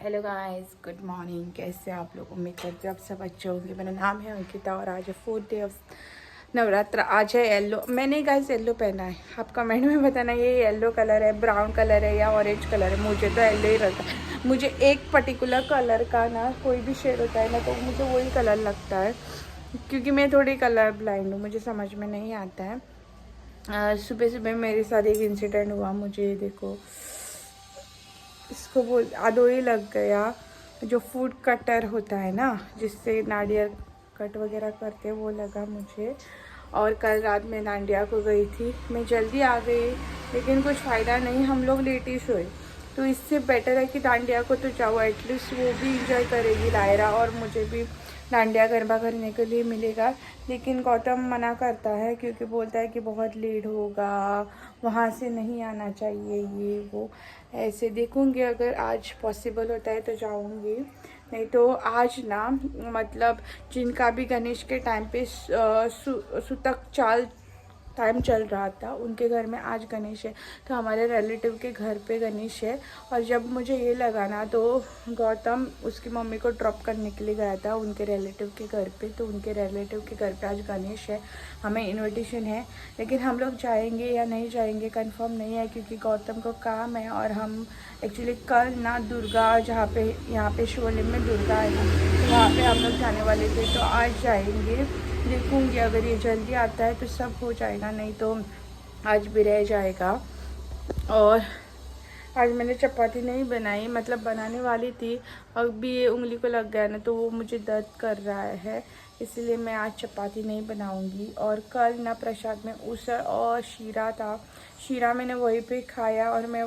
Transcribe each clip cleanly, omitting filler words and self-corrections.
Hello guys, good morning. कैसे आप लोग? उम्मीद करते हैं आप सब अच्छे होंगे। मेरा नाम है अंकिता और आज है 4th डे ऑफ नवरात्र। आज है येलो। मैंने गाइस येलो पहना है। आप कमेंट में बताना ये येलो कलर है, ब्राउन कलर है या ऑरेंज कलर है। मुझे तो येलो ही लगता है। मुझे एक पर्टिकुलर कलर का ना कोई भी शेड होता है ना तो मुझे वही कलर लगता है, क्योंकि मैं थोड़ी कलर ब्लाइंड हूँ। मुझे समझ में नहीं आता है। सुबह सुबह मेरे साथ एक इंसिडेंट हुआ। मुझे देखो, इसको बोल आदोई लग गया। जो फूड कटर होता है ना, जिससे नारियल कट वगैरह करते हैं, वो लगा मुझे। और कल रात में डांडिया को गई थी। मैं जल्दी आ गई लेकिन कुछ फ़ायदा नहीं, हम लोग लेट ही सोए। तो इससे बेटर है कि डांडिया को तो जाओ, एटलीस्ट वो भी इंजॉय करेगी लायरा, और मुझे भी डांडिया गरबा करने के लिए मिलेगा। लेकिन गौतम मना करता है क्योंकि बोलता है कि बहुत लेट होगा, वहाँ से नहीं आना चाहिए, ये वो। ऐसे देखूँगी, अगर आज पॉसिबल होता है तो जाऊँगी, नहीं तो आज ना मतलब जिनका भी गणेश के टाइम पे सुतक चाल टाइम चल रहा था, उनके घर में आज गणेश है। तो हमारे रिलेटिव के घर पे गणेश है। और जब मुझे ये लगा ना तो गौतम उसकी मम्मी को ड्रॉप करने के लिए गया था उनके रिलेटिव के घर पे। तो उनके रिलेटिव के घर पे आज गणेश है, हमें इनविटेशन है। लेकिन हम लोग जाएंगे या नहीं जाएंगे कंफर्म नहीं है, क्योंकि गौतम को काम है। और हम एक्चुअली कल ना दुर्गा, जहाँ पे यहाँ पे शिवलिंग में दुर्गा है ना, तो वहाँ पे हम लोग जाने वाले थे। तो आज जाएंगे, देखूँगी अगर ये जल्दी आता है तो सब हो जाएगा, नहीं तो आज भी रह जाएगा। और आज मैंने चपाती नहीं बनाई, मतलब बनाने वाली थी, अभी ये उंगली को लग गया ना तो वो मुझे दर्द कर रहा है, इसलिए मैं आज चपाती नहीं बनाऊंगी। और कल ना प्रसाद में उसर और शीरा था। शीरा मैंने वहीं पे खाया और मैं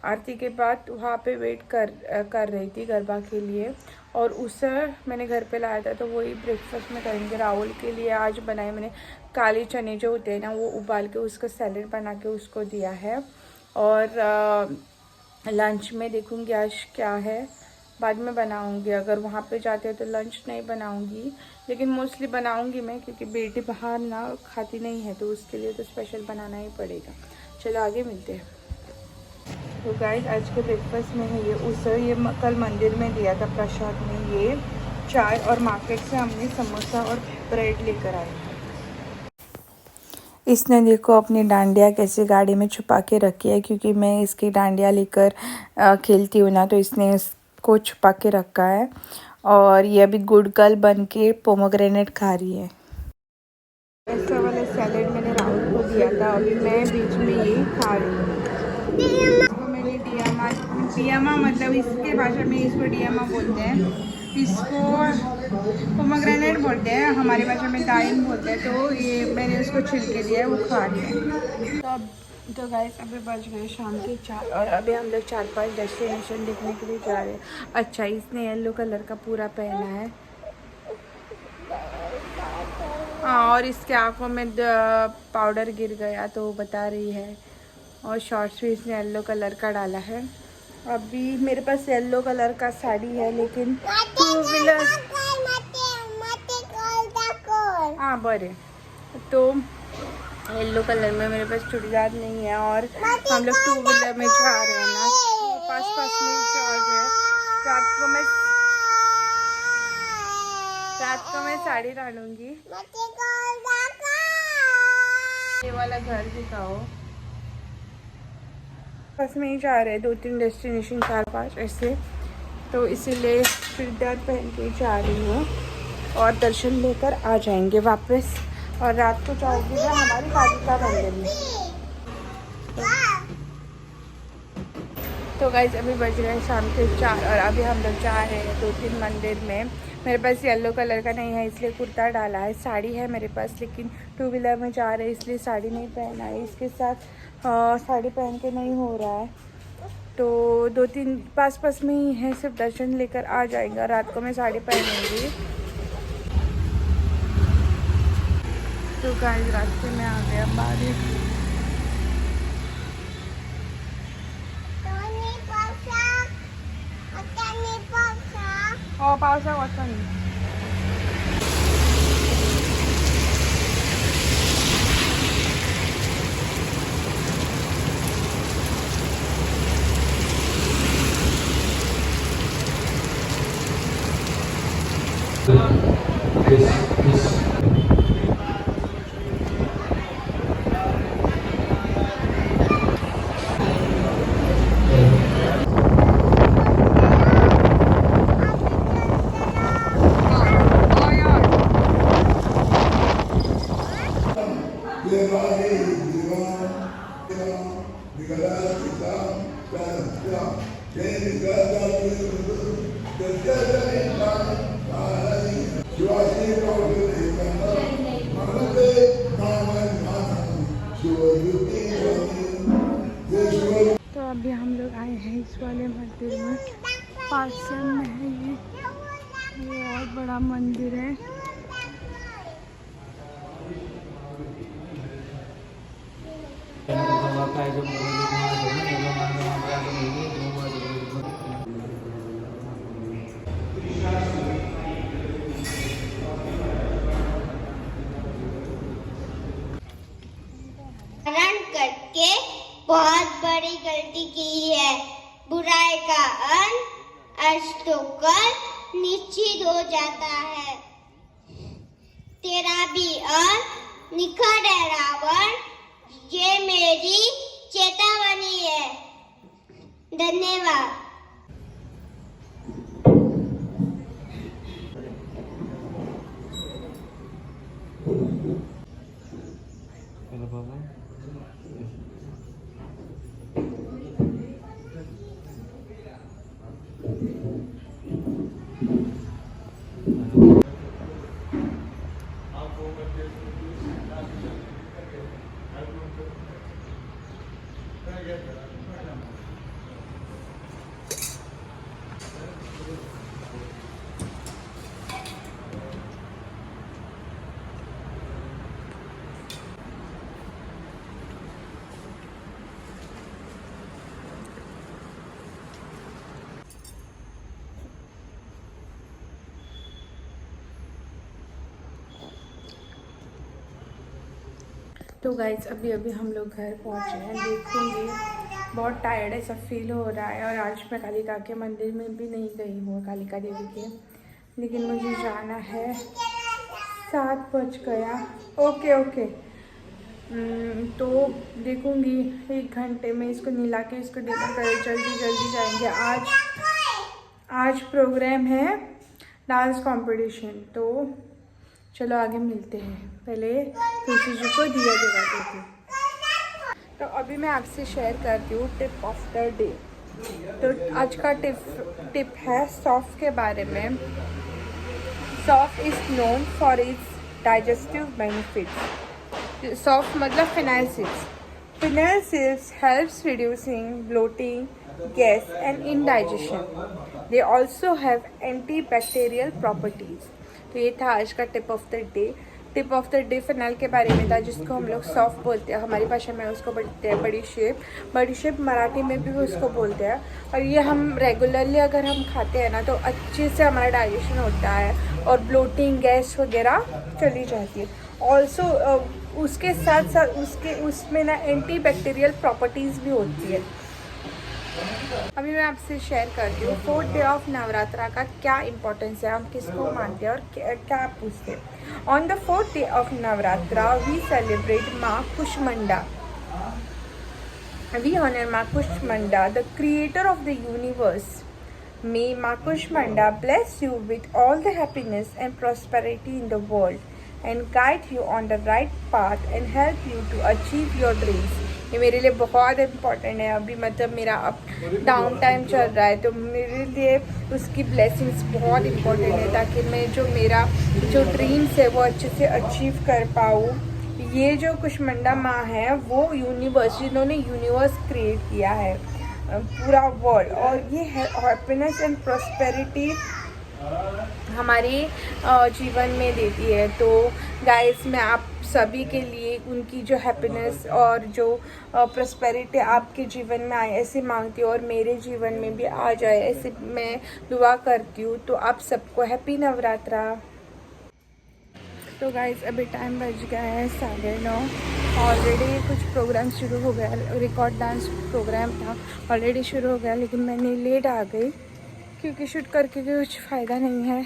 आरती के बाद वहाँ पे वेट कर रही थी गरबा के लिए। और उसर मैंने घर पे लाया था, तो वही ब्रेकफास्ट में करेंगे। राहुल के लिए आज बनाए मैंने काले चने जो होते हैं ना, वो उबाल के उसका सैलेड बना के उसको दिया है। और लंच में देखूँगी आज क्या है, बाद में बनाऊँगी। अगर वहाँ पे जाते हैं तो लंच नहीं बनाऊँगी, लेकिन मोस्टली बनाऊँगी मैं, क्योंकि बेटी बाहर ना खाती नहीं है, तो उसके लिए तो स्पेशल बनाना ही पड़ेगा। चलो आगे मिलते हैं। तो गाइस, आज के ब्रेकफास्ट में है ये उसर। ये कल मंदिर में दिया था प्रसाद में। ये चाय और मार्केट से हमने समोसा और ब्रेड लेकर आए। इसने देखो अपनी डांडिया कैसे गाड़ी में छुपा के रखी है, क्योंकि मैं इसकी डांडिया लेकर खेलती हूँ ना, तो इसने इसको छुपा के रखा है। और ये अभी गुड गर्ल बन के पोमोग्रेनेट खा रही है। ऐसा वाला सैलेड मैंने राहुल को दिया था, अभी मैं बीच में ये खा रही हूँ। इसको मैंने डियामा मतलब इसके भाषा में इसको डियामा बोलते हैं। इसको पोमोग्रेनेट बोलते हैं, हमारी भाषा में दाइन बोलते हैं। तो ये मैंने उसको छिलके दिया है, वो खा रही है। तो गाइस, अभी बज गए शाम के 4 और अभी हम लोग 4-5 डेस्टिनेशन देखने के लिए जा रहे हैं। अच्छा, इसने येलो कलर का पूरा पहना है। हाँ, और इसके आँखों में पाउडर गिर गया तो बता रही है। और शॉर्ट्स भी इसने येलो कलर का डाला है। अभी मेरे पास येलो कलर का साड़ी है, लेकिन टू व्हीलर हाँ बड़े तो येलो कलर में मेरे पास चूड़ीदार नहीं है। और हम लोग टू व्हीलर में जा रहे हैं ना, पास में जा रहे हैं। रात को मैं साड़ी डालूंगी। ये वाला घर दिखाओ। बस में ही जा रहे हैं, 2-3 डेस्टिनेशन, 4-5 ऐसे। तो इसीलिए चूड़ीदार पहन के जा रही हूँ और दर्शन लेकर आ जाएंगे वापस। और रात को जाऊँगी मैं हमारी दादी का मंदिर में। तो गाइस, अभी बज रहे हैं शाम के 4 और अभी हम लोग जा रहे हैं 2-3 मंदिर में। मेरे पास येलो कलर का नहीं है, इसलिए कुर्ता डाला है। साड़ी है मेरे पास, लेकिन टू व्हीलर में जा रहे हैं इसलिए साड़ी नहीं पहना है। इसके साथ साड़ी पहन के नहीं हो रहा है, तो 2-3 पास में ही है, सिर्फ दर्शन लेकर आ जाएगा। रात को मैं साड़ी पहनूंगी। तो गाइस, रास्ते में आ गया बारिश। पावसा वाटता नहीं। तो अभी हम लोग आए हैं इस वाले मंदिर में, पासन में है ये बहुत बड़ा मंदिर है। करके बहुत बड़ी गलती की है। बुराई का अंत अष्ट होकर निश्चित हो जाता है। तेरा भी अंत निखर है रावण, ये मेरी चेतावनी है। धन्यवाद। तो गाइस अभी हम लोग घर पहुँचे हैं। देखूंगी बहुत टायर्ड ऐसा फील हो रहा है, और आज मैं कालिका के मंदिर में भी नहीं गई हूँ, कालिका देवी के, लेकिन मुझे जाना है। 7 बज गया। ओके। तो देखूंगी 1 घंटे में इसको नहला के इसको डिनर कर जल्दी जाएंगे। आज प्रोग्राम है डांस कंपटीशन, तो चलो आगे मिलते हैं। पहले तुलसी जी को दिया जला देती हूँ। तो अभी मैं आपसे शेयर करती हूँ टिप ऑफ द डे। तो आज का टिप है सौंफ के बारे में। सौंफ is known for its digestive benefits. सौंफ मतलब fennel seeds. Fennel seeds helps reducing bloating, gas and indigestion. They also have antibacterial properties. तो ये था आज का tip of the day. Tip of the day phenyl के बारे में था, जिसको हम लोग सौंफ बोलते हैं, हमारी भाषा में उसको बोलते हैं बड़ीशेप मराठी में भी उसको बोलते हैं। और ये हम रेगुलरली अगर हम खाते हैं ना तो अच्छे से हमारा डाइजेशन होता है और ब्लोटिंग, गैस वगैरह चली जाती है। ऑल्सो उसके साथ उसमें ना एंटी बैक्टीरियल प्रॉपर्टीज़ भी होती है। अभी मैं आपसे शेयर करती हूँ 4th डे ऑफ नवरात्रा का क्या इम्पोर्टेंस है, हम किसको मानते हैं और क्या पूछते हैं। On the 4th day of Navratra we celebrate Maa Kushmanda. We honour Maa Kushmanda, the creator of the universe. May Maa Kushmanda bless you with all the happiness and prosperity in the world and guide you on the right path and help you to achieve your dreams. ये मेरे लिए बहुत important है। अभी मतलब मेरा अब down time चल रहा है, तो मेरे लिए उसकी ब्लेसिंग्स बहुत इम्पॉर्टेंट है, ताकि मैं मेरा जो ड्रीम्स है वो अच्छे से अचीव कर पाऊँ। ये जो कुष्मांडा माँ है वो यूनिवर्स, जिन्होंने यूनिवर्स क्रिएट किया है पूरा वर्ल्ड, और ये हैप्पीनेस एंड प्रॉस्पेरिटी हमारे जीवन में देती है। तो गाइस मैं आप सभी के लिए उनकी जो हैप्पीनेस और जो प्रॉस्पेरिटी आपके जीवन में आए ऐसे मांगती हूँ, और मेरे जीवन में भी आ जाए ऐसे मैं दुआ करती हूँ। तो आप सबको हैप्पी नवरात्रा। तो गाइस अभी टाइम बज गया है 9:30। ऑलरेडी कुछ प्रोग्राम शुरू हो गया, रिकॉर्ड डांस प्रोग्राम था ऑलरेडी शुरू हो गया, लेकिन मैंने लेट आ गई क्योंकि शूट करके कुछ फ़ायदा नहीं है।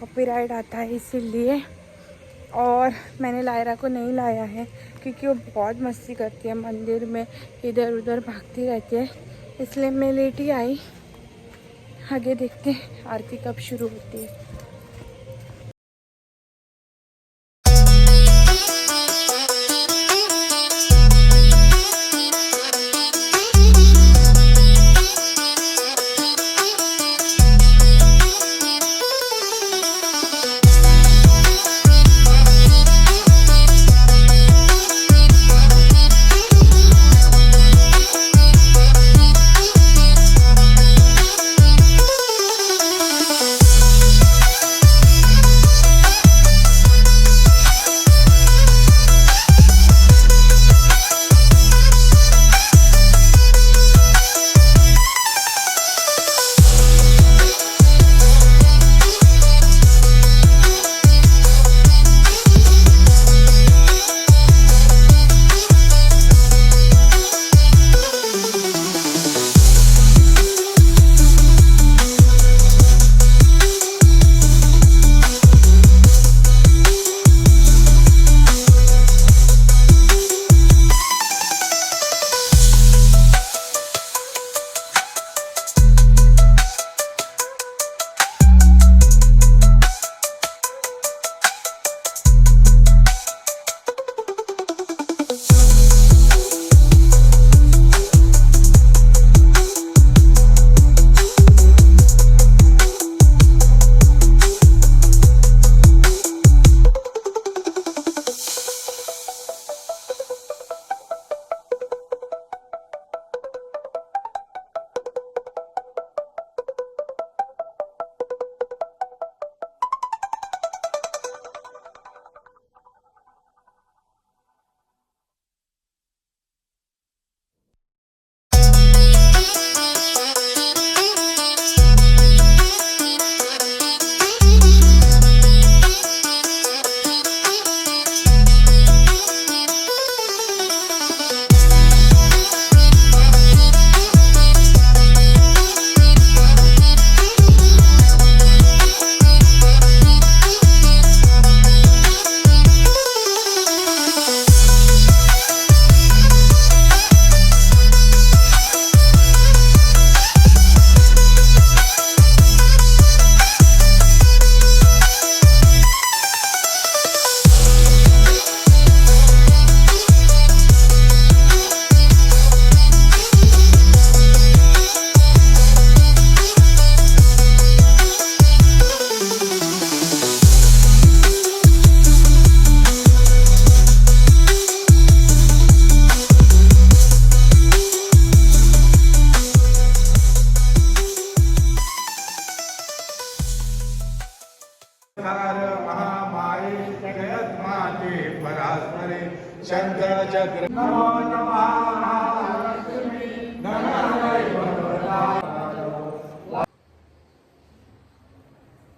कॉपीराइट आता है इसीलिए। और मैंने लायरा को नहीं लाया है क्योंकि वो बहुत मस्ती करती है मंदिर में, इधर उधर भागती रहती है, इसलिए मैं लेट ही आई। आगे देखते हैं आरती कब शुरू होती है।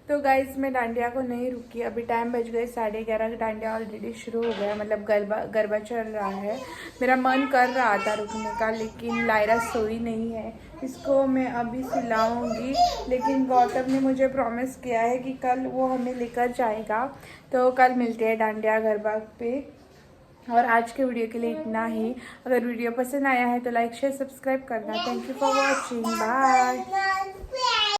तो गाइज मैं डांडिया को नहीं रुकी, अभी टाइम बज गए 11:30, डांडिया ऑलरेडी शुरू हो गया, मतलब गरबा चल रहा है। मेरा मन कर रहा था रुकने का, लेकिन लायरा सोई नहीं है, इसको मैं अभी सुलाऊंगी। लेकिन गौतम ने मुझे प्रॉमिस किया है कि कल वो हमें लेकर जाएगा, तो कल मिलते हैं डांडिया गरबा पे। और आज के वीडियो के लिए इतना ही। अगर वीडियो पसंद आया है तो लाइक शेयर सब्सक्राइब करना। Thank you for watching, bye.